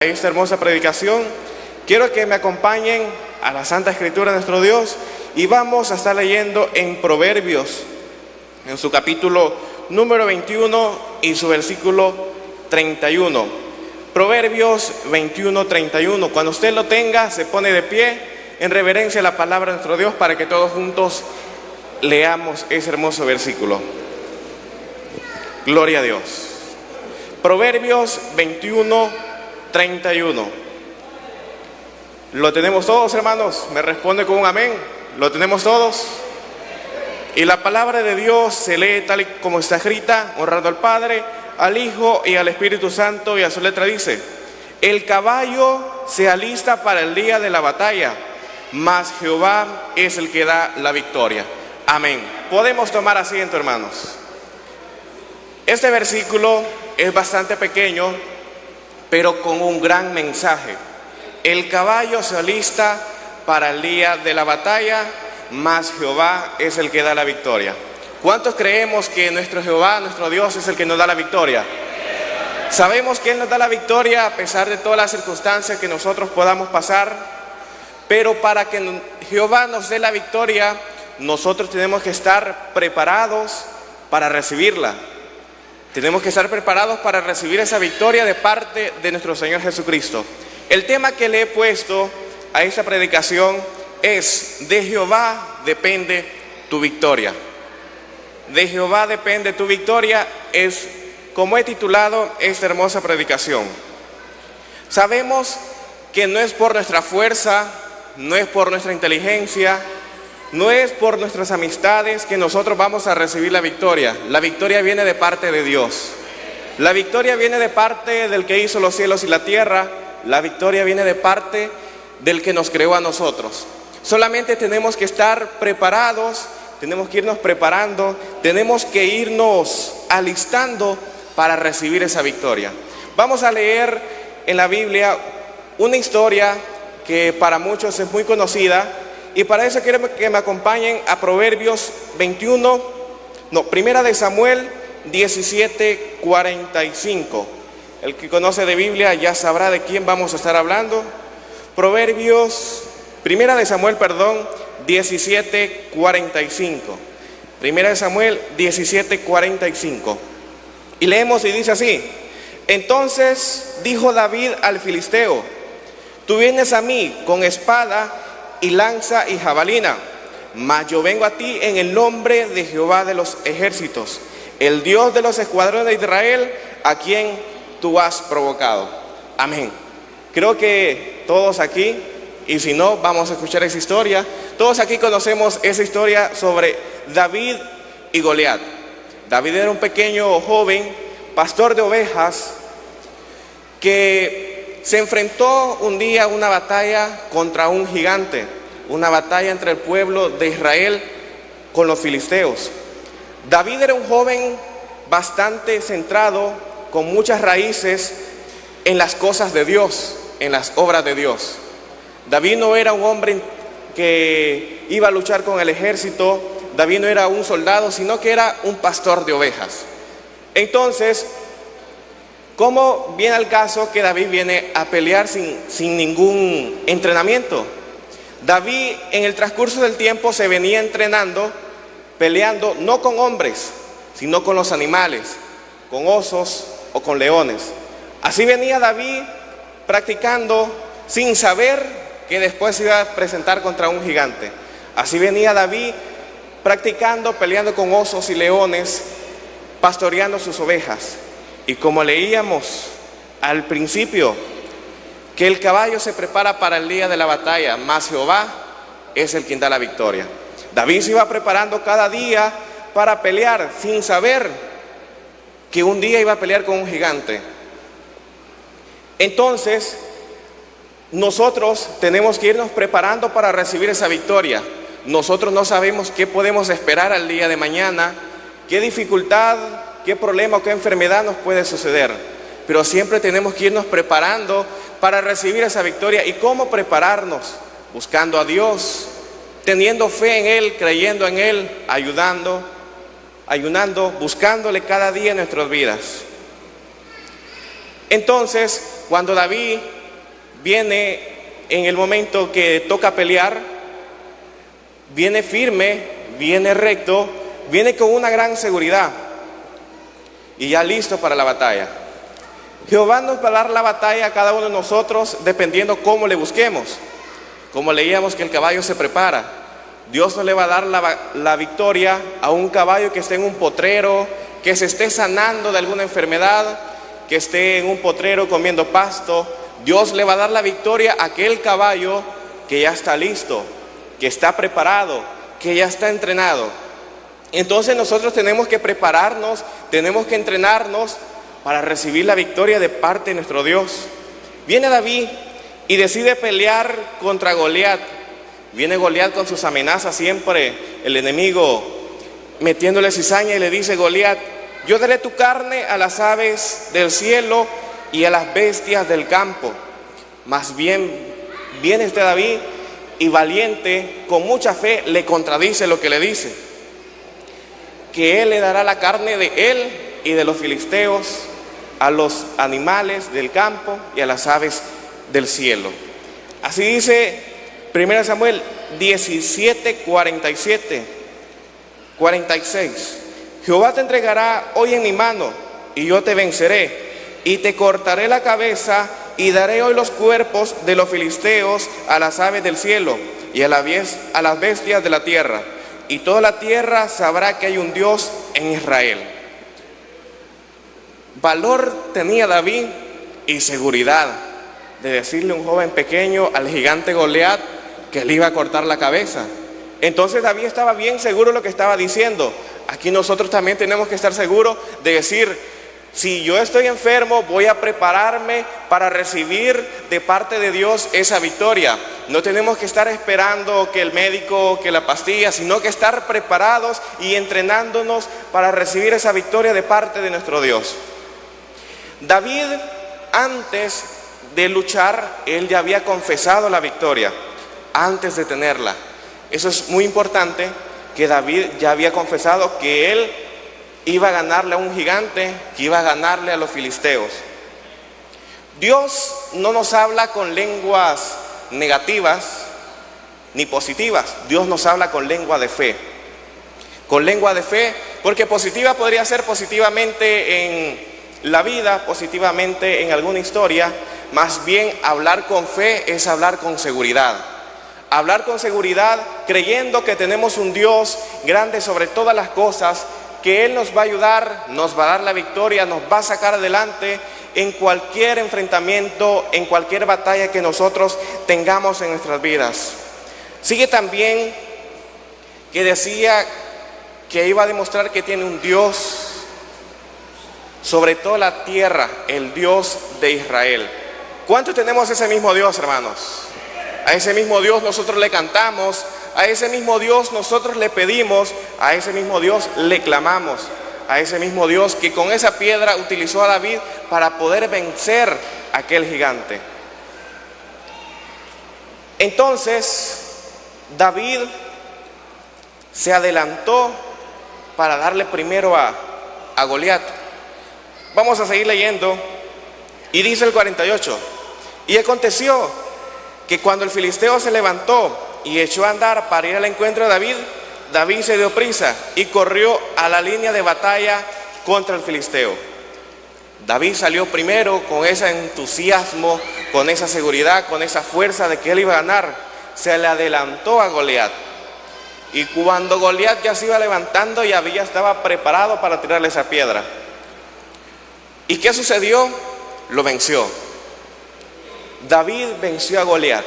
Esta hermosa predicación, quiero que me acompañen a la Santa Escritura de nuestro Dios y vamos a estar leyendo en Proverbios, en su capítulo número 21 y su versículo 31. Proverbios 21, 31. Cuando usted lo tenga, se pone de pie en reverencia a la palabra de nuestro Dios para que todos juntos leamos ese hermoso versículo. Gloria a Dios. Proverbios 21, 31. ¿Lo tenemos todos, hermanos? ¿Me responde con un amén? ¿Lo tenemos todos? Y la palabra de Dios se lee tal y como está escrita, honrando al Padre, al Hijo y al Espíritu Santo, y a su letra dice: el caballo se alista para el día de la batalla, mas Jehová es el que da la victoria. Amén. Podemos tomar asiento, hermanos. Este versículo es bastante pequeño, pero con un gran mensaje. El caballo se alista para el día de la batalla, mas Jehová es el que da la victoria. ¿Cuántos creemos que nuestro Jehová, nuestro Dios, es el que nos da la victoria? Sabemos que Él nos da la victoria a pesar de todas las circunstancias que nosotros podamos pasar, pero para que Jehová nos dé la victoria, nosotros tenemos que estar preparados para recibirla. Tenemos que estar preparados para recibir esa victoria de parte de nuestro Señor Jesucristo. El tema que le he puesto a esta predicación es: de Jehová depende tu victoria. De Jehová depende tu victoria, es como he titulado esta hermosa predicación. Sabemos que no es por nuestra fuerza, no es por nuestra inteligencia, no es por nuestras amistades que nosotros vamos a recibir la victoria. La victoria viene de parte de Dios. La victoria viene de parte del que hizo los cielos y la tierra. La victoria viene de parte del que nos creó a nosotros. Solamente tenemos que estar preparados, tenemos que irnos preparando, tenemos que irnos alistando para recibir esa victoria. Vamos a leer en la Biblia una historia que para muchos es muy conocida. Y para eso quiero que me acompañen a Proverbios 21, Primera de Samuel 17, 45. El que conoce de Biblia ya sabrá de quién vamos a estar hablando. Primera de Samuel 17, 45. Primera de Samuel 17, 45. Y leemos y dice así: entonces dijo David al filisteo: tú vienes a mí con espada y lanza y jabalina, mas yo vengo a ti en el nombre de Jehová de los ejércitos, el Dios de los escuadrones de Israel, a quien tú has provocado. Amén. Creo que todos aquí, y si no, vamos a escuchar esa historia. Todos aquí conocemos esa historia sobre David y Goliat. David era un pequeño joven, pastor de ovejas, que se enfrentó un día a una batalla contra un gigante, una batalla entre el pueblo de Israel con los filisteos. David era un joven bastante centrado, con muchas raíces en las cosas de Dios, en las obras de Dios. David no era un hombre que iba a luchar con el ejército, David no era un soldado, sino que era un pastor de ovejas. Entonces, ¿cómo viene al caso que David viene a pelear sin ningún entrenamiento? David en el transcurso del tiempo se venía entrenando, peleando no con hombres, sino con los animales, con osos o con leones. Así venía David practicando sin saber que después se iba a presentar contra un gigante. Así venía David practicando, peleando con osos y leones, pastoreando sus ovejas. Y como leíamos al principio, que el caballo se prepara para el día de la batalla, mas Jehová es el quien da la victoria. David se iba preparando cada día para pelear sin saber que un día iba a pelear con un gigante. Entonces, nosotros tenemos que irnos preparando para recibir esa victoria. Nosotros no sabemos qué podemos esperar al día de mañana, qué dificultad, qué problema o qué enfermedad nos puede suceder, pero siempre tenemos que irnos preparando para recibir esa victoria. ¿Y cómo prepararnos? Buscando a Dios, teniendo fe en Él, creyendo en Él, ayunando, buscándole cada día en nuestras vidas. Entonces, cuando David viene en el momento que toca pelear, viene firme, viene recto, viene con una gran seguridad y ya listo para la batalla. Jehová nos va a dar la batalla a cada uno de nosotros dependiendo cómo le busquemos. Como leíamos que el caballo se prepara, Dios no le va a dar la victoria a un caballo que esté en un potrero, que se esté sanando de alguna enfermedad, que esté en un potrero comiendo pasto. Dios le va a dar la victoria a aquel caballo que ya está listo, que está preparado, que ya está entrenado. Entonces nosotros tenemos que prepararnos, tenemos que entrenarnos para recibir la victoria de parte de nuestro Dios. Viene David y decide pelear contra Goliat. Viene Goliat con sus amenazas siempre, el enemigo metiéndole cizaña, y le dice Goliat: yo daré tu carne a las aves del cielo y a las bestias del campo. Más bien viene este David y valiente, con mucha fe, le contradice lo que le dice, que él le dará la carne de él y de los filisteos a los animales del campo y a las aves del cielo. Así dice 1 Samuel 17, 46. Jehová te entregará hoy en mi mano, y yo te venceré, y te cortaré la cabeza, y daré hoy los cuerpos de los filisteos a las aves del cielo, y a las bestias de la tierra, y toda la tierra sabrá que hay un Dios en Israel. Valor tenía David y seguridad de decirle a un joven pequeño, al gigante Goliat, que le iba a cortar la cabeza. Entonces David estaba bien seguro de lo que estaba diciendo. Aquí nosotros también tenemos que estar seguros de decir: si yo estoy enfermo, voy a prepararme para recibir de parte de Dios esa victoria. No tenemos que estar esperando que el médico, que la pastilla, sino que estar preparados y entrenándonos para recibir esa victoria de parte de nuestro Dios. David, antes de luchar, él ya había confesado la victoria, antes de tenerla. Eso es muy importante, que David ya había confesado que él iba a ganarle a un gigante, que iba a ganarle a los filisteos. Dios no nos habla con lenguas negativas ni positivas. Dios nos habla con lengua de fe. Con lengua de fe, porque positiva podría ser positivamente en la vida, positivamente en alguna historia. Más bien, hablar con fe es hablar con seguridad. Hablar con seguridad, creyendo que tenemos un Dios grande sobre todas las cosas, que Él nos va a ayudar, nos va a dar la victoria, nos va a sacar adelante en cualquier enfrentamiento, en cualquier batalla que nosotros tengamos en nuestras vidas. Sigue también que decía que iba a demostrar que tiene un Dios sobre toda la tierra, el Dios de Israel. ¿Cuántos tenemos ese mismo Dios, hermanos? A ese mismo Dios nosotros le cantamos, a ese mismo Dios nosotros le pedimos, a ese mismo Dios le clamamos, a ese mismo Dios que con esa piedra utilizó a David para poder vencer a aquel gigante. Entonces, David se adelantó para darle primero a Goliat. Vamos a seguir leyendo, y dice el 48, y aconteció que cuando el filisteo se levantó y echó a andar para ir al encuentro de David, David se dio prisa y corrió a la línea de batalla contra el filisteo. David salió primero con ese entusiasmo, con esa seguridad, con esa fuerza de que él iba a ganar. Se le adelantó a Goliat. Y cuando Goliat ya se iba levantando, ya estaba preparado para tirarle esa piedra. ¿Y qué sucedió? Lo venció. David venció a Goliat.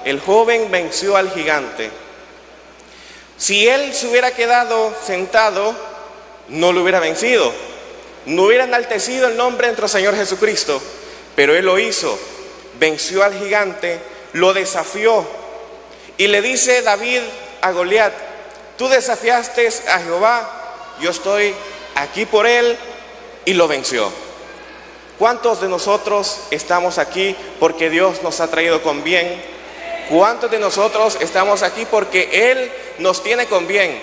El joven venció al gigante. Si él se hubiera quedado sentado, no lo hubiera vencido, no hubiera enaltecido el nombre de nuestro Señor Jesucristo, pero él lo hizo. Venció al gigante, lo desafió, y le dice David a Goliat: tú desafiaste a Jehová, yo estoy aquí por él, y lo venció. ¿Cuántos de nosotros estamos aquí porque Dios nos ha traído con bien? ¿Cuántos de nosotros estamos aquí porque Él nos tiene con bien?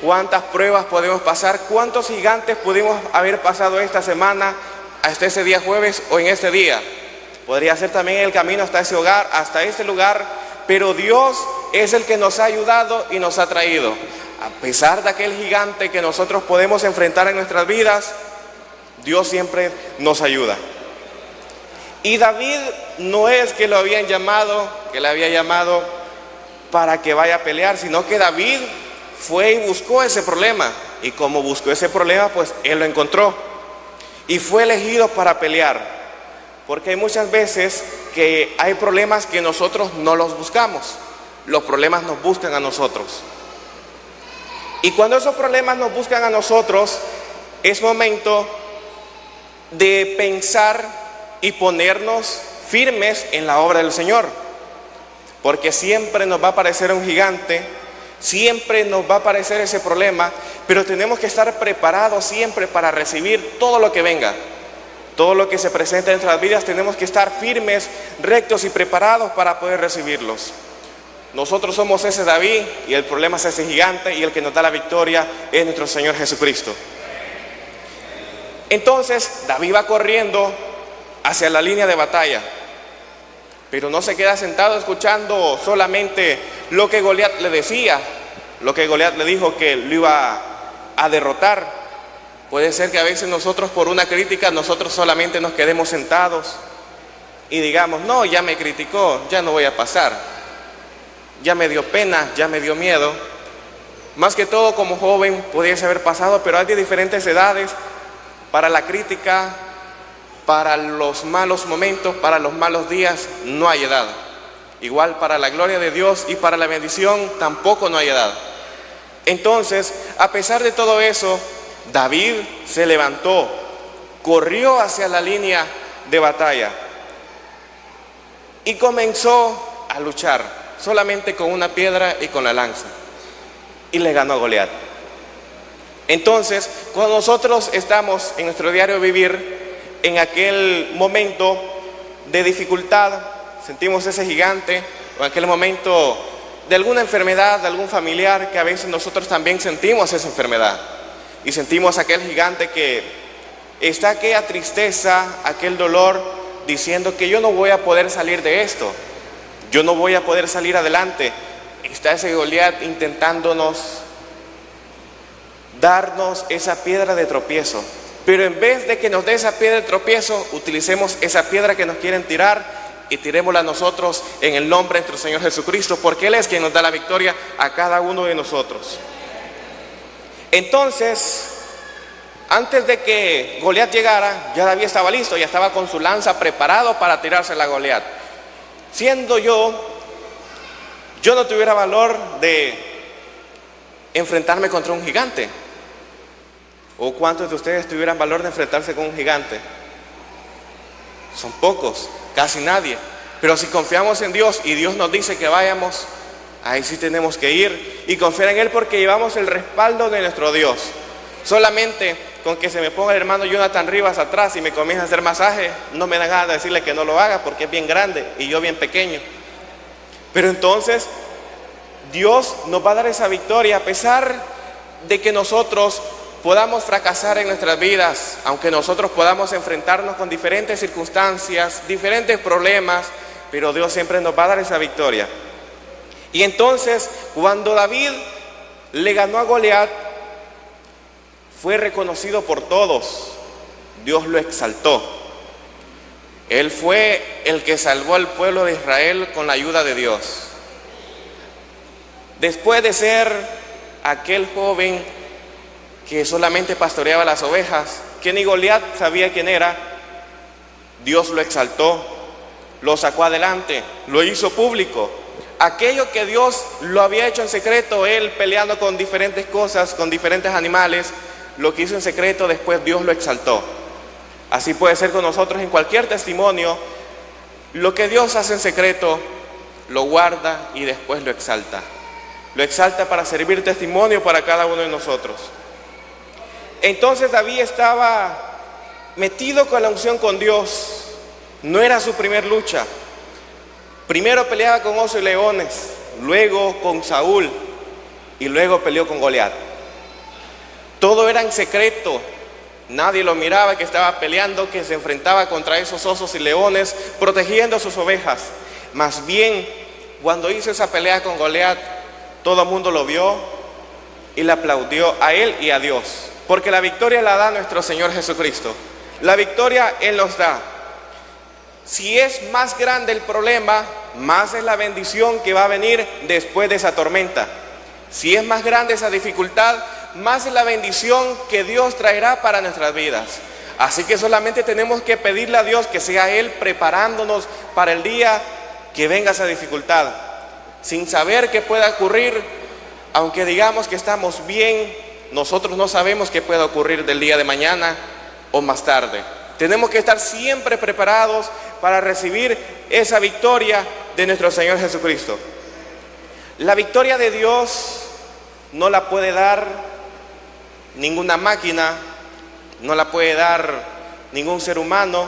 ¿Cuántas pruebas podemos pasar? ¿Cuántos gigantes pudimos haber pasado esta semana? hasta ese día jueves o en este día. Podría ser también el camino hasta ese hogar, hasta este lugar, pero Dios es el que nos ha ayudado y nos ha traído. A pesar de aquel gigante que nosotros podemos enfrentar en nuestras vidas, Dios siempre nos ayuda. Y David no es que lo habían llamado, que le había llamado para que vaya a pelear, sino que David fue y buscó ese problema. Y como buscó ese problema, pues él lo encontró. Y fue elegido para pelear. Porque hay muchas veces que hay problemas que nosotros no los buscamos. Los problemas nos buscan a nosotros. Y cuando esos problemas nos buscan a nosotros, es momento de pensar y ponernos firmes en la obra del Señor. Porque siempre nos va a aparecer un gigante, siempre nos va a aparecer ese problema, pero tenemos que estar preparados siempre para recibir todo lo que venga. Todo lo que se presenta en nuestras vidas, tenemos que estar firmes, rectos y preparados para poder recibirlos. Nosotros somos ese David y el problema es ese gigante, y el que nos da la victoria es nuestro Señor Jesucristo. Entonces David va corriendo hacia la línea de batalla, pero no se queda sentado escuchando solamente lo que Goliat le decía, lo que Goliat le dijo que lo iba a derrotar. Puede ser que a veces nosotros, por una crítica, nosotros solamente nos quedemos sentados y digamos: no, ya me criticó, ya no voy a pasar, ya me dio pena, ya me dio miedo. Más que todo, como joven pudiese haber pasado, pero hay de diferentes edades. Para la crítica, para los malos momentos, para los malos días, no hay edad. Igual para la gloria de Dios y para la bendición tampoco no hay edad. Entonces, a pesar de todo eso, David se levantó, corrió hacia la línea de batalla y comenzó a luchar solamente con una piedra y con la lanza, y le ganó a Goliat. Entonces, cuando nosotros estamos en nuestro diario vivir, en aquel momento de dificultad, sentimos ese gigante, o en aquel momento de alguna enfermedad, de algún familiar, que a veces nosotros también sentimos esa enfermedad, y sentimos aquel gigante que está aquella tristeza, aquel dolor, diciendo que yo no voy a poder salir de esto, yo no voy a poder salir adelante. Está ese Goliat intentándonos darnos esa piedra de tropiezo, pero en vez de que nos dé esa piedra de tropiezo, utilicemos esa piedra que nos quieren tirar y tirémosla nosotros en el nombre de nuestro Señor Jesucristo, porque Él es quien nos da la victoria a cada uno de nosotros. Entonces, antes de que Goliat llegara, ya David estaba listo, ya estaba con su lanza preparado para tirársela a Goliat. Siendo yo no tuviera valor de enfrentarme contra un gigante. ¿O cuántos de ustedes tuvieran valor de enfrentarse con un gigante? Son pocos, casi nadie. Pero si confiamos en Dios y Dios nos dice que vayamos, ahí sí tenemos que ir y confiar en Él, porque llevamos el respaldo de nuestro Dios. Solamente con que se me ponga el hermano Jonathan Rivas atrás y me comience a hacer masaje, no me da ganas de decirle que no lo haga, porque es bien grande y yo bien pequeño. Pero entonces Dios nos va a dar esa victoria, a pesar de que nosotros podamos fracasar en nuestras vidas, aunque nosotros podamos enfrentarnos con diferentes circunstancias, diferentes problemas, pero Dios siempre nos va a dar esa victoria. Y entonces, cuando David le ganó a Goliat, fue reconocido por todos. Dios lo exaltó. Él fue el que salvó al pueblo de Israel con la ayuda de Dios. Después de ser aquel joven que solamente pastoreaba las ovejas, que ni Goliat sabía quién era, Dios lo exaltó, lo sacó adelante, lo hizo público. Aquello que Dios lo había hecho en secreto, él peleando con diferentes cosas, con diferentes animales, lo que hizo en secreto, después Dios lo exaltó. Así puede ser con nosotros en cualquier testimonio. Lo que Dios hace en secreto, lo guarda y después lo exalta. Lo exalta para servir testimonio para cada uno de nosotros. Entonces David estaba metido con la unción con Dios. No era su primer lucha. Primero peleaba con osos y leones, luego con Saúl y luego peleó con Goliat. Todo era en secreto, Nadie lo miraba, que estaba peleando, que se enfrentaba contra esos osos y leones, protegiendo a sus ovejas. Más bien, cuando hizo esa pelea con Goliat, todo el mundo lo vio y le aplaudió a él y a Dios. Porque la victoria la da nuestro Señor Jesucristo. La victoria Él nos da. Si es más grande el problema, más es la bendición que va a venir después de esa tormenta. Si es más grande esa dificultad, más es la bendición que Dios traerá para nuestras vidas. Así que solamente tenemos que pedirle a Dios que sea Él preparándonos para el día que venga esa dificultad. Sin saber qué pueda ocurrir, aunque digamos que estamos bien, nosotros no sabemos qué pueda ocurrir del día de mañana o más tarde. Tenemos que estar siempre preparados para recibir esa victoria de nuestro Señor Jesucristo. La victoria de Dios no la puede dar ninguna máquina, no la puede dar ningún ser humano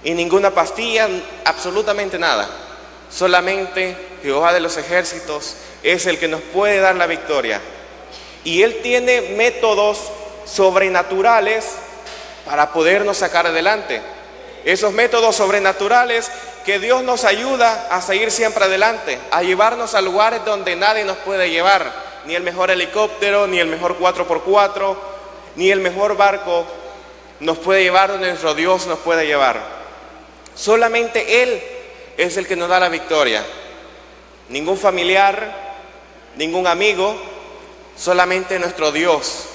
y ninguna pastilla, absolutamente nada. Solamente Jehová de los ejércitos es el que nos puede dar la victoria. Y Él tiene métodos sobrenaturales para podernos sacar adelante. Esos métodos sobrenaturales que Dios nos ayuda a seguir siempre adelante, a llevarnos a lugares donde nadie nos puede llevar, ni el mejor helicóptero, ni el mejor 4x4, ni el mejor barco nos puede llevar donde nuestro Dios nos puede llevar. Solamente Él es el que nos da la victoria. Ningún familiar, ningún amigo, solamente nuestro Dios.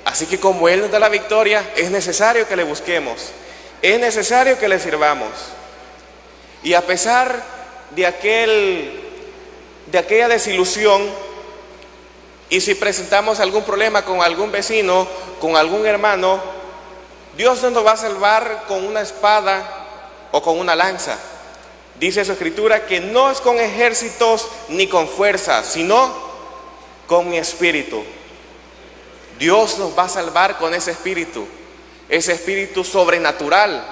Así que como Él nos da la victoria, es necesario que le busquemos, es necesario que le sirvamos. Y a pesar de aquella desilusión, y si presentamos algún problema con algún vecino, con algún hermano, Dios no nos va a salvar con una espada o con una lanza. Dice su escritura que no es con ejércitos ni con fuerza, sino con mi espíritu. Dios nos va a salvar con ese espíritu sobrenatural.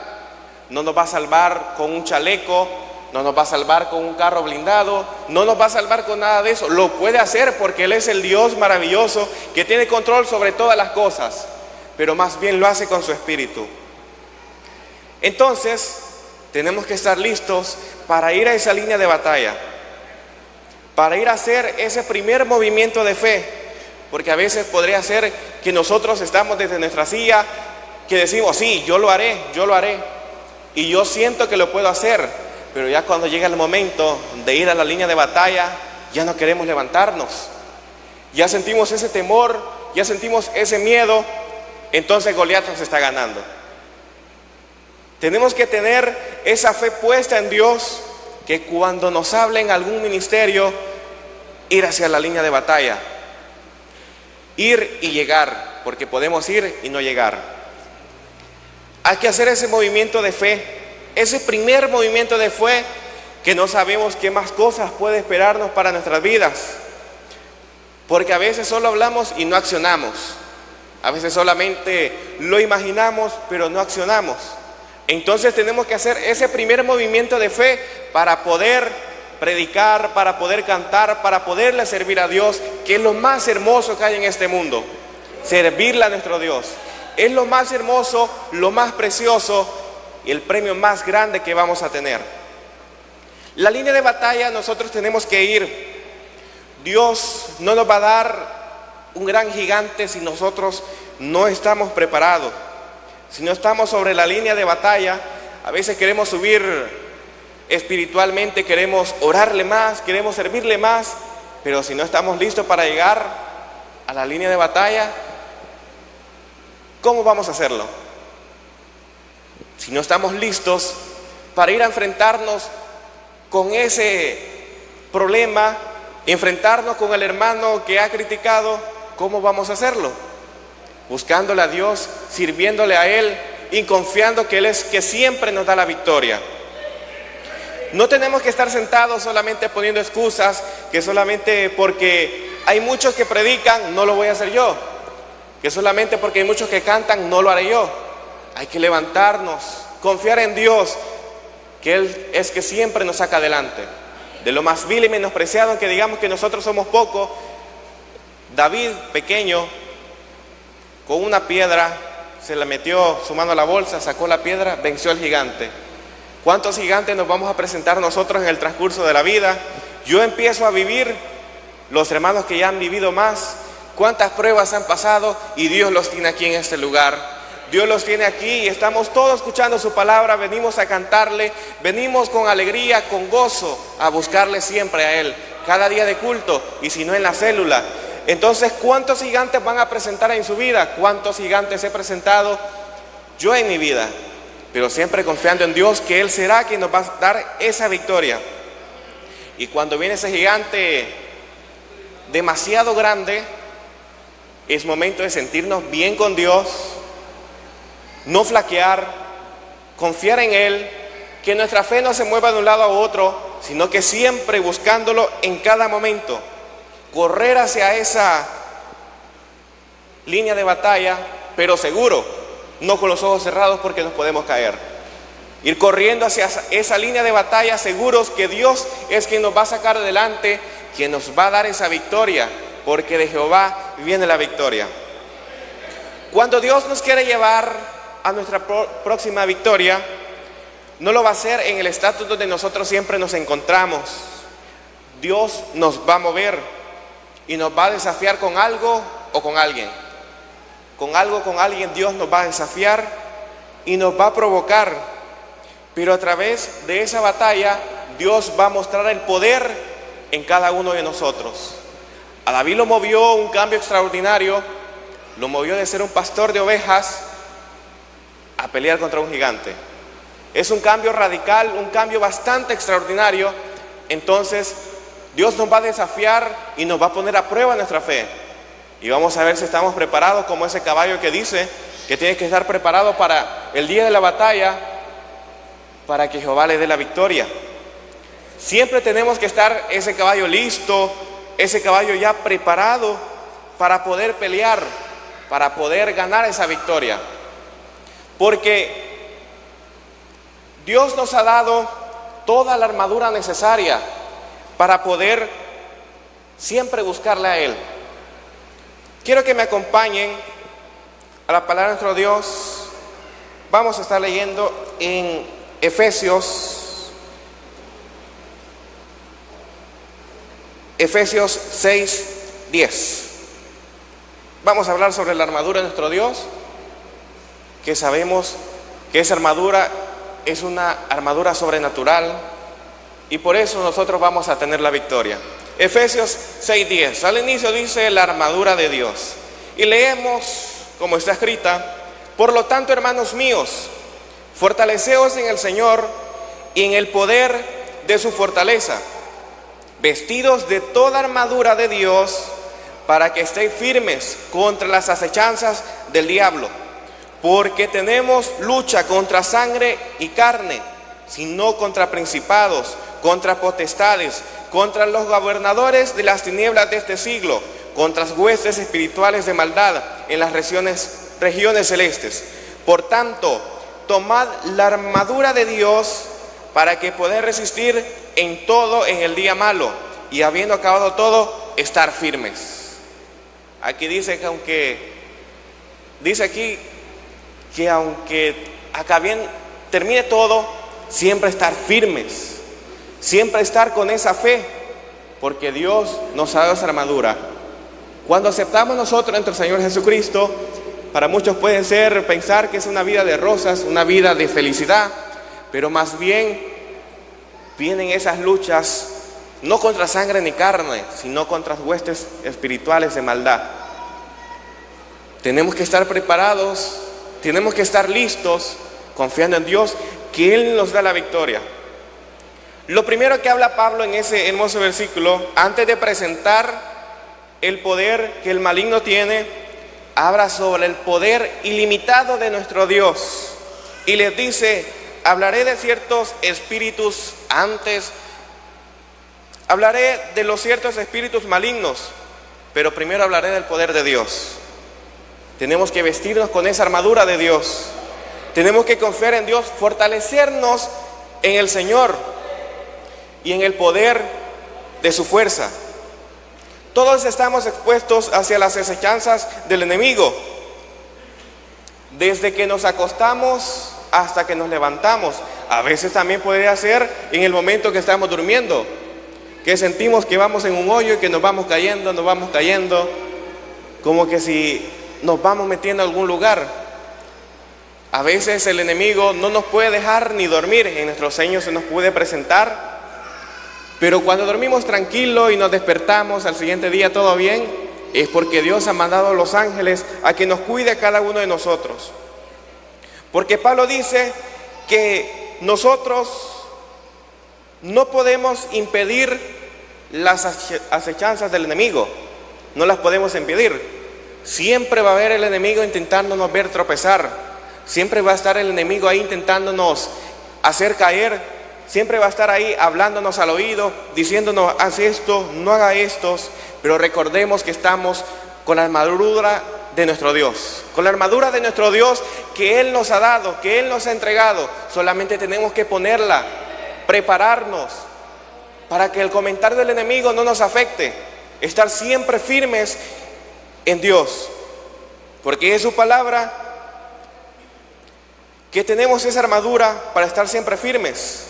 No nos va a salvar con un chaleco, no nos va a salvar con un carro blindado, no nos va a salvar con nada de eso. Lo puede hacer porque Él es el Dios maravilloso que tiene control sobre todas las cosas, pero más bien lo hace con su espíritu. Entonces, tenemos que estar listos para ir a esa línea de batalla, para ir a hacer ese primer movimiento de fe. Porque a veces podría ser que nosotros estamos desde nuestra silla, que decimos, sí, yo lo haré, y yo siento que lo puedo hacer, pero ya cuando llega el momento de ir a la línea de batalla, ya no queremos levantarnos, ya sentimos ese temor, ya sentimos ese miedo, entonces Goliat nos está ganando. Tenemos que tener esa fe puesta en Dios, que cuando nos hable en algún ministerio, ir hacia la línea de batalla. Ir y llegar, porque podemos ir y no llegar. Hay que hacer ese movimiento de fe, ese primer movimiento de fe, que no sabemos qué más cosas puede esperarnos para nuestras vidas. Porque a veces solo hablamos y no accionamos. A veces solamente lo imaginamos, pero no accionamos. Entonces tenemos que hacer ese primer movimiento de fe para poder predicar, para poder cantar, para poderle servir a Dios, que es lo más hermoso que hay en este mundo. Servirle a nuestro Dios es lo más hermoso, lo más precioso y el premio más grande que vamos a tener. La línea de batalla nosotros tenemos que ir. Dios no nos va a dar un gran gigante si nosotros no estamos preparados, si no estamos sobre la línea de batalla. A veces queremos subir espiritualmente, queremos orarle más, queremos servirle más, pero si no estamos listos para llegar a la línea de batalla, ¿cómo vamos a hacerlo? Si no estamos listos para ir a enfrentarnos con ese problema, enfrentarnos con el hermano que ha criticado, ¿cómo vamos a hacerlo? Buscándole a Dios, sirviéndole a Él y confiando que Él es que siempre nos da la victoria. No tenemos que estar sentados solamente poniendo excusas, que solamente porque hay muchos que predican, no lo voy a hacer yo, que solamente porque hay muchos que cantan, no lo haré yo. Hay que levantarnos, confiar en Dios, que Él es que siempre nos saca adelante. De lo más vil y menospreciado, que digamos que nosotros somos poco, David pequeño, con una piedra, se le metió su mano a la bolsa, sacó la piedra, venció al gigante. ¿Cuántos gigantes nos vamos a presentar nosotros en el transcurso de la vida? Yo empiezo a vivir, los hermanos que ya han vivido más, cuántas pruebas han pasado y Dios los tiene aquí en este lugar. Dios los tiene aquí y estamos todos escuchando su palabra, venimos a cantarle, venimos con alegría, con gozo, a buscarle siempre a Él, cada día de culto y si no en la célula. Entonces, ¿cuántos gigantes van a presentar en su vida? ¿Cuántos gigantes he presentado yo en mi vida? Pero siempre confiando en Dios que Él será quien nos va a dar esa victoria. Y cuando viene ese gigante demasiado grande, es momento de sentirnos bien con Dios, no flaquear, confiar en Él, que nuestra fe no se mueva de un lado a otro, sino que siempre buscándolo en cada momento, correr hacia esa línea de batalla, pero seguro, no con los ojos cerrados porque nos podemos caer. Ir corriendo hacia esa línea de batalla, seguros que Dios es quien nos va a sacar adelante, quien nos va a dar esa victoria, porque de Jehová viene la victoria. Cuando Dios nos quiere llevar a nuestra próxima victoria, no lo va a hacer en el estatus donde nosotros siempre nos encontramos. Dios nos va a mover y nos va a desafiar con algo o con alguien. Con algo, con alguien, Dios nos va a desafiar y nos va a provocar. Pero a través de esa batalla, Dios va a mostrar el poder en cada uno de nosotros. A David lo movió un cambio extraordinario, lo movió de ser un pastor de ovejas a pelear contra un gigante. Es un cambio radical, un cambio bastante extraordinario. Entonces, Dios nos va a desafiar y nos va a poner a prueba nuestra fe. Y vamos a ver si estamos preparados, como ese caballo que dice que tiene que estar preparado para el día de la batalla, para que Jehová le dé la victoria. Siempre tenemos que estar ese caballo listo, ese caballo ya preparado para poder pelear, para poder ganar esa victoria. Porque Dios nos ha dado toda la armadura necesaria para poder siempre buscarle a Él. Quiero que me acompañen a la palabra de nuestro Dios. Vamos a estar leyendo en Efesios 6:10. Vamos a hablar sobre la armadura de nuestro Dios, que sabemos que esa armadura es una armadura sobrenatural y por eso nosotros vamos a tener la victoria. Efesios 6:10, al inicio dice la armadura de Dios y leemos como está escrita: por lo tanto, hermanos míos, fortaleceos en el Señor y en el poder de su fortaleza, vestidos de toda armadura de Dios, para que estéis firmes contra las acechanzas del diablo, porque tenemos lucha contra sangre y carne, sino contra principados, contra potestades, contra los gobernadores de las tinieblas de este siglo, contra las huestes espirituales de maldad en las regiones celestes. Por tanto, tomad la armadura de Dios para que podáis resistir en todo en el día malo, y habiendo acabado todo, estar firmes. Aquí dice que aunque acá bien termine todo, siempre estar firmes, siempre estar con esa fe, porque Dios nos ha dado esa armadura. Cuando aceptamos nosotros entre el Señor Jesucristo, para muchos puede ser pensar que es una vida de rosas, una vida de felicidad, pero más bien vienen esas luchas no contra sangre ni carne, sino contra huestes espirituales de maldad. Tenemos que estar preparados, tenemos que estar listos, confiando en Dios, que Él nos da la victoria. Lo primero que habla Pablo en ese hermoso versículo, antes de presentar el poder que el maligno tiene, habla sobre el poder ilimitado de nuestro Dios. Y les dice: hablaré de ciertos espíritus antes, hablaré de los ciertos espíritus malignos, pero primero hablaré del poder de Dios. Tenemos que vestirnos con esa armadura de Dios. Tenemos que confiar en Dios, fortalecernos en el Señor y en el poder de su fuerza. Todos estamos expuestos hacia las acechanzas del enemigo. desde que nos acostamos hasta que nos levantamos. A veces también puede ser en el momento que estamos durmiendo, que sentimos que vamos en un hoyo y que nos vamos cayendo, como que si nos vamos metiendo a algún lugar. A veces el enemigo no nos puede dejar ni dormir, en nuestros sueños se nos puede presentar, pero cuando dormimos tranquilo y nos despertamos al siguiente día todo bien, es porque Dios ha mandado a los ángeles a que nos cuide a cada uno de nosotros. Porque Pablo dice que nosotros no podemos impedir las acechanzas del enemigo, no las podemos impedir. Siempre va a haber el enemigo intentándonos ver tropezar, siempre va a estar el enemigo ahí intentándonos hacer caer, siempre va a estar ahí hablándonos al oído, diciéndonos haz esto, no haga esto, pero recordemos que estamos con la armadura de nuestro Dios, con la armadura de nuestro Dios que Él nos ha dado, que Él nos ha entregado. Solamente tenemos que ponerla, prepararnos para que el comentario del enemigo no nos afecte, estar siempre firmes en Dios, porque es su palabra que tenemos esa armadura para estar siempre firmes.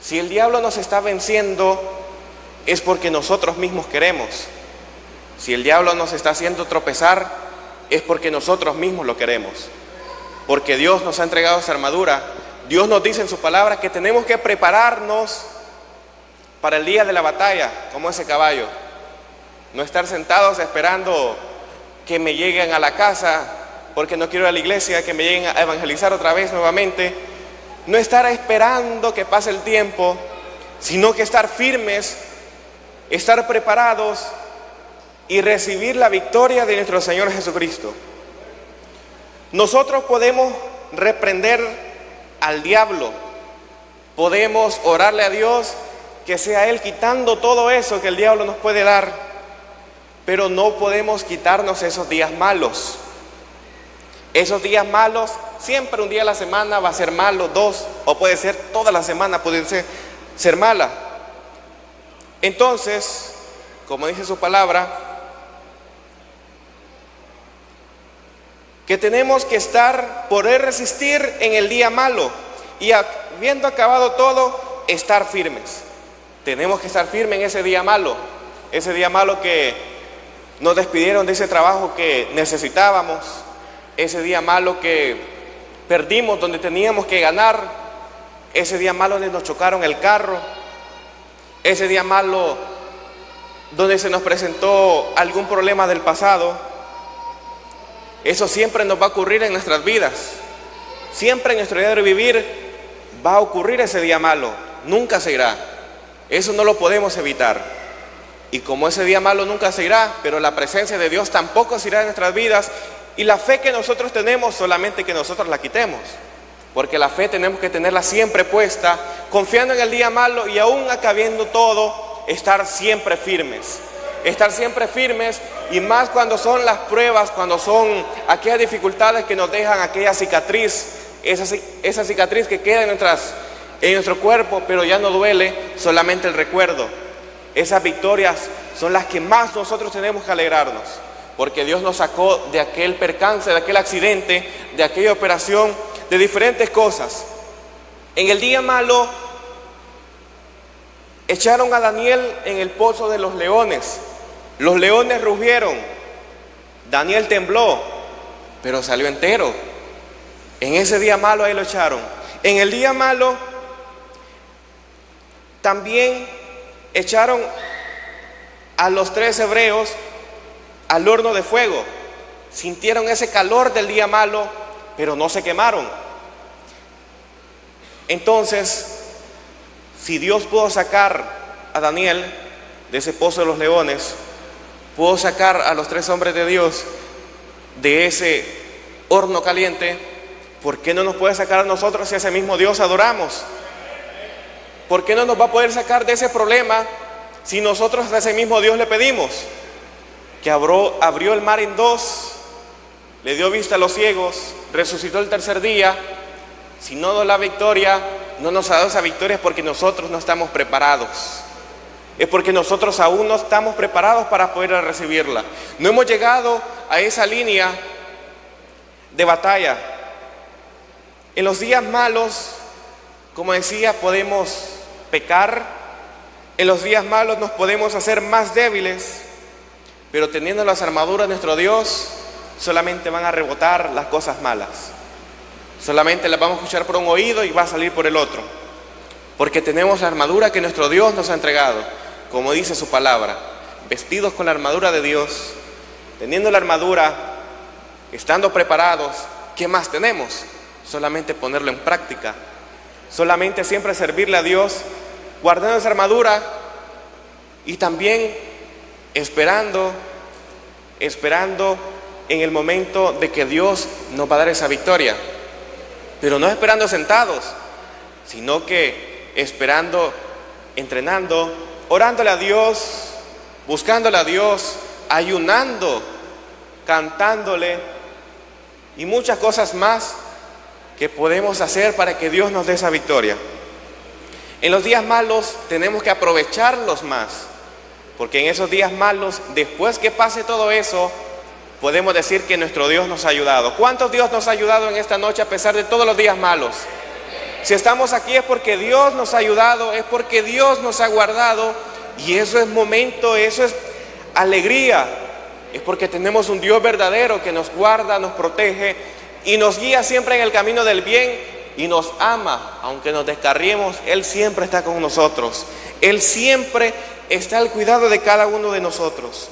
Si el diablo nos está venciendo, es porque nosotros mismos queremos. Si el diablo nos está haciendo tropezar, es porque nosotros mismos lo queremos. Porque Dios nos ha entregado esa armadura. Dios nos dice en su palabra que tenemos que prepararnos para el día de la batalla, como ese caballo. No estar sentados esperando que me lleguen a la casa, porque no quiero ir a la iglesia, que me lleguen a evangelizar otra vez nuevamente. No estar esperando que pase el tiempo, sino que estar firmes, estar preparados y recibir la victoria de nuestro Señor Jesucristo. Nosotros podemos reprender al diablo, podemos orarle a Dios que sea Él quitando todo eso que el diablo nos puede dar, pero no podemos quitarnos esos días malos. Esos días malos, siempre un día a la semana va a ser malo, dos, o puede ser toda la semana, puede ser mala. Entonces, como dice su palabra, que tenemos que poder resistir en el día malo y habiendo acabado todo, estar firmes. Tenemos que estar firmes en ese día malo que nos despidieron de ese trabajo que necesitábamos, ese día malo que perdimos donde teníamos que ganar, ese día malo donde nos chocaron el carro, ese día malo donde se nos presentó algún problema del pasado. Eso siempre nos va a ocurrir en nuestras vidas. Siempre en nuestro día de vivir va a ocurrir ese día malo, nunca se irá. Eso no lo podemos evitar. Y como ese día malo nunca se irá, pero la presencia de Dios tampoco se irá en nuestras vidas, y la fe que nosotros tenemos, solamente que nosotros la quitemos. Porque la fe tenemos que tenerla siempre puesta, confiando en el día malo y aún acabiendo todo, estar siempre firmes. Estar siempre firmes, y más cuando son las pruebas, cuando son aquellas dificultades que nos dejan aquella cicatriz, esa cicatriz que queda en nuestro cuerpo, pero ya no duele, solamente el recuerdo. Esas victorias son las que más nosotros tenemos que alegrarnos, porque Dios nos sacó de aquel percance, de aquel accidente, de aquella operación, de diferentes cosas. En el día malo echaron a Daniel en el pozo de los leones. Los leones rugieron, Daniel tembló, pero salió entero. En ese día malo ahí lo echaron. En el día malo también echaron a los 3 hebreos al horno de fuego. Sintieron ese calor del día malo, pero no se quemaron. Entonces, si Dios pudo sacar a Daniel de ese pozo de los leones, pudo sacar a los 3 hombres de Dios de ese horno caliente, ¿por qué no nos puede sacar a nosotros si a ese mismo Dios adoramos? ¿Por qué no nos va a poder sacar de ese problema si nosotros a ese mismo Dios le pedimos? Que abrió el mar en 2, le dio vista a los ciegos, resucitó el tercer día. Si no nos da la victoria, no nos ha dado esa victoria, es porque nosotros no estamos preparados. Es porque nosotros aún no estamos preparados para poder recibirla. No hemos llegado a esa línea de batalla. En los días malos, como decía, podemos pecar. En los días malos nos podemos hacer más débiles, pero teniendo las armaduras de nuestro Dios, solamente van a rebotar las cosas malas. Solamente las vamos a escuchar por un oído y va a salir por el otro. Porque tenemos la armadura que nuestro Dios nos ha entregado, como dice su palabra, vestidos con la armadura de Dios, teniendo la armadura, estando preparados. ¿Qué más tenemos? Solamente ponerlo en práctica, solamente siempre servirle a Dios, guardando esa armadura y también esperando en el momento de que Dios nos va a dar esa victoria. Pero no esperando sentados, sino que esperando, entrenando, orándole a Dios, buscándole a Dios, ayunando, cantándole y muchas cosas más que podemos hacer para que Dios nos dé esa victoria. En los días malos tenemos que aprovecharlos más, porque en esos días malos, después que pase todo eso, podemos decir que nuestro Dios nos ha ayudado. ¿Cuántos Dios nos ha ayudado en esta noche a pesar de todos los días malos? Si estamos aquí es porque Dios nos ha ayudado, es porque Dios nos ha guardado, y eso es momento, eso es alegría. Es porque tenemos un Dios verdadero que nos guarda, nos protege y nos guía siempre en el camino del bien y nos ama. Aunque nos descarriemos, Él siempre está con nosotros. Él siempre está al cuidado de cada uno de nosotros.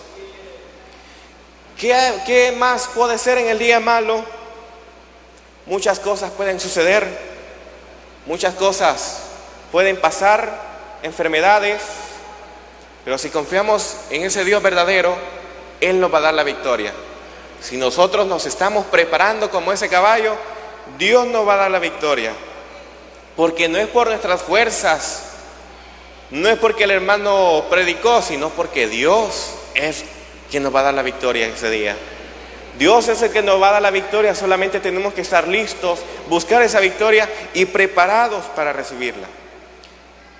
¿Qué más puede ser en el día malo? Muchas cosas pueden suceder, muchas cosas pueden pasar, enfermedades, pero si confiamos en ese Dios verdadero, Él nos va a dar la victoria. Si nosotros nos estamos preparando como ese caballo, Dios nos va a dar la victoria. Porque no es por nuestras fuerzas, no es porque el hermano predicó, sino porque Dios es quien nos va a dar la victoria ese día. Dios es el que nos va a dar la victoria, solamente tenemos que estar listos, buscar esa victoria y preparados para recibirla.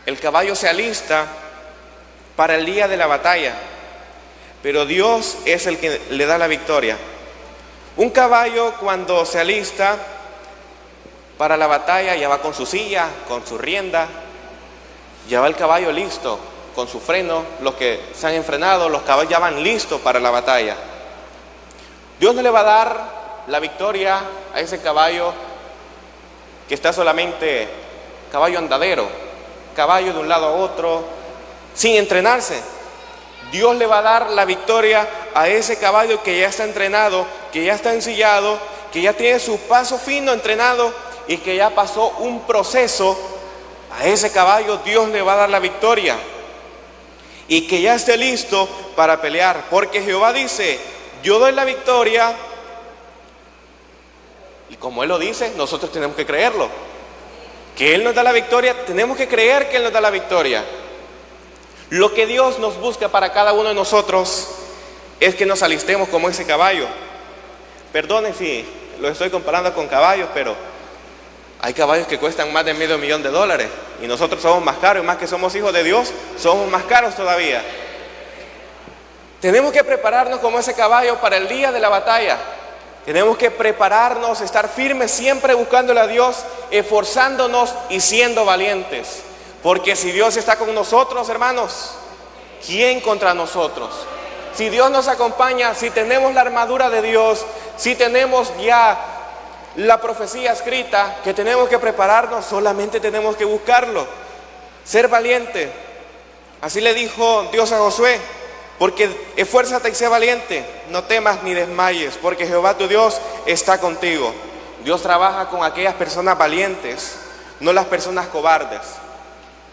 El caballo se alista para el día de la batalla, pero Dios es el que le da la victoria. Un caballo cuando se alista para la batalla ya va con su silla, con su rienda, ya va el caballo listo, con su freno. Los que se han enfrenado, los caballos ya van listos para la batalla. Dios no le va a dar la victoria a ese caballo que está solamente caballo andadero, caballo de un lado a otro, sin entrenarse. Dios le va a dar la victoria a ese caballo que ya está entrenado, que ya está ensillado, que ya tiene su paso fino entrenado y que ya pasó un proceso. A ese caballo Dios le va a dar la victoria y que ya esté listo para pelear, porque Jehová dice: yo doy la victoria, y como Él lo dice, nosotros tenemos que creerlo. Que Él nos da la victoria, tenemos que creer que Él nos da la victoria. Lo que Dios nos busca para cada uno de nosotros es que nos alistemos como ese caballo. Perdonen si lo estoy comparando con caballos, pero hay caballos que cuestan más de $500,000 y nosotros somos más caros, y más que somos hijos de Dios, somos más caros todavía. Tenemos que prepararnos como ese caballo para el día de la batalla. Tenemos que prepararnos, estar firmes, siempre buscándole a Dios, esforzándonos y siendo valientes. Porque si Dios está con nosotros, hermanos, ¿quién contra nosotros? Si Dios nos acompaña, si tenemos la armadura de Dios, si tenemos ya la profecía escrita, que tenemos que prepararnos, solamente tenemos que buscarlo, ser valiente. Así le dijo Dios a Josué: porque esfuérzate y sé valiente, no temas ni desmayes, porque Jehová tu Dios está contigo. Dios trabaja con aquellas personas valientes, no las personas cobardes.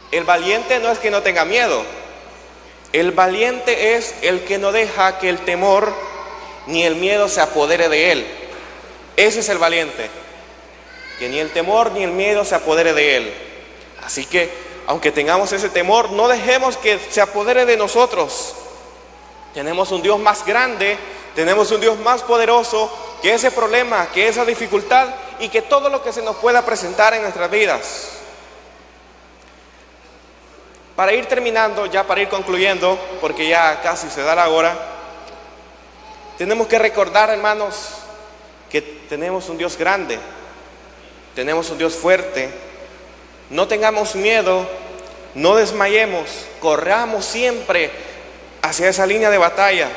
El valiente no es que no tenga miedo. El valiente es el que no deja que el temor ni el miedo se apodere de él. Ese es el valiente, que ni el temor ni el miedo se apodere de él. Así que, aunque tengamos ese temor, no dejemos que se apodere de nosotros. Tenemos un Dios más grande, tenemos un Dios más poderoso que ese problema, que esa dificultad y que todo lo que se nos pueda presentar en nuestras vidas. Para ir terminando, ya para ir concluyendo, porque ya casi se da la hora, tenemos que recordar, hermanos, que tenemos un Dios grande, tenemos un Dios fuerte. No tengamos miedo, no desmayemos, corramos siempre hacia esa línea de batalla.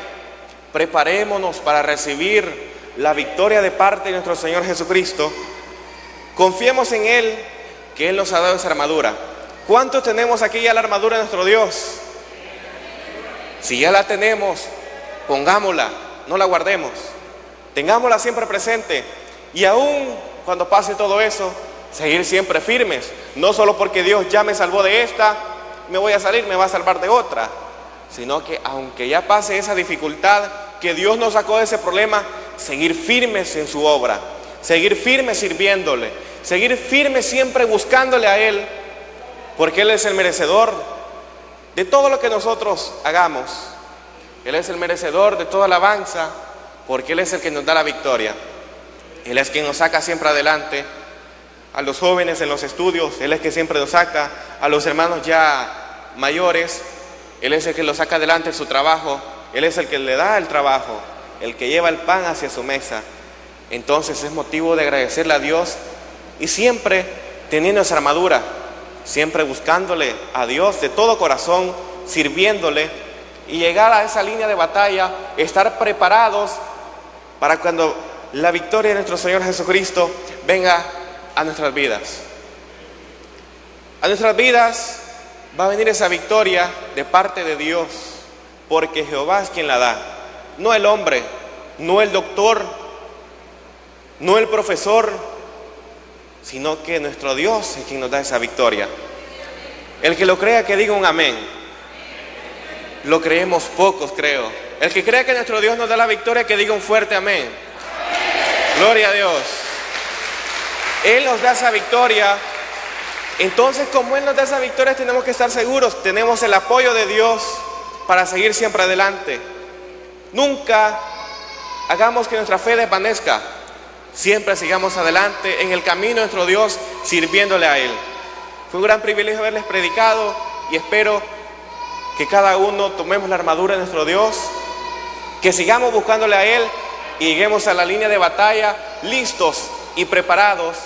Preparémonos para recibir la victoria de parte de nuestro Señor Jesucristo. Confiemos en Él, que Él nos ha dado esa armadura. ¿Cuántos tenemos aquí ya la armadura de nuestro Dios? Si ya la tenemos, pongámosla, no la guardemos. Tengámosla siempre presente. Y aún cuando pase todo eso, seguir siempre firmes. No solo porque Dios ya me salvó de esta, me voy a salir, me va a salvar de otra. Sino que aunque ya pase esa dificultad, que Dios nos sacó de ese problema, seguir firmes en su obra. Seguir firmes sirviéndole. Seguir firmes siempre buscándole a Él. Porque Él es el merecedor de todo lo que nosotros hagamos. Él es el merecedor de toda alabanza, porque Él es el que nos da la victoria. Él es quien nos saca siempre adelante. A los jóvenes en los estudios, Él es que siempre nos saca. A los hermanos ya mayores, Él es el que los saca adelante en su trabajo. Él es el que le da el trabajo, el que lleva el pan hacia su mesa. Entonces es motivo de agradecerle a Dios y siempre teniendo esa armadura, siempre buscándole a Dios de todo corazón, sirviéndole y llegar a esa línea de batalla, estar preparados para cuando la victoria de nuestro Señor Jesucristo venga a nuestras vidas. A nuestras vidas va a venir esa victoria de parte de Dios, porque Jehová es quien la da, no el hombre, no el doctor, no el profesor, sino que nuestro Dios es quien nos da esa victoria. El que lo crea, que diga un amén. Lo creemos pocos, creo. El que crea que nuestro Dios nos da la victoria, que diga un fuerte amén. Gloria a Dios. Él nos da esa victoria. Entonces, como Él nos da esa victoria, tenemos que estar seguros. Tenemos el apoyo de Dios para seguir siempre adelante. Nunca hagamos que nuestra fe desvanezca. Siempre sigamos adelante en el camino de nuestro Dios, sirviéndole a Él. Fue un gran privilegio haberles predicado y espero que cada uno tomemos la armadura de nuestro Dios, que sigamos buscándole a Él y lleguemos a la línea de batalla listos y preparados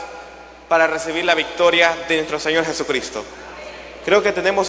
para recibir la victoria de nuestro Señor Jesucristo. Creo que tenemos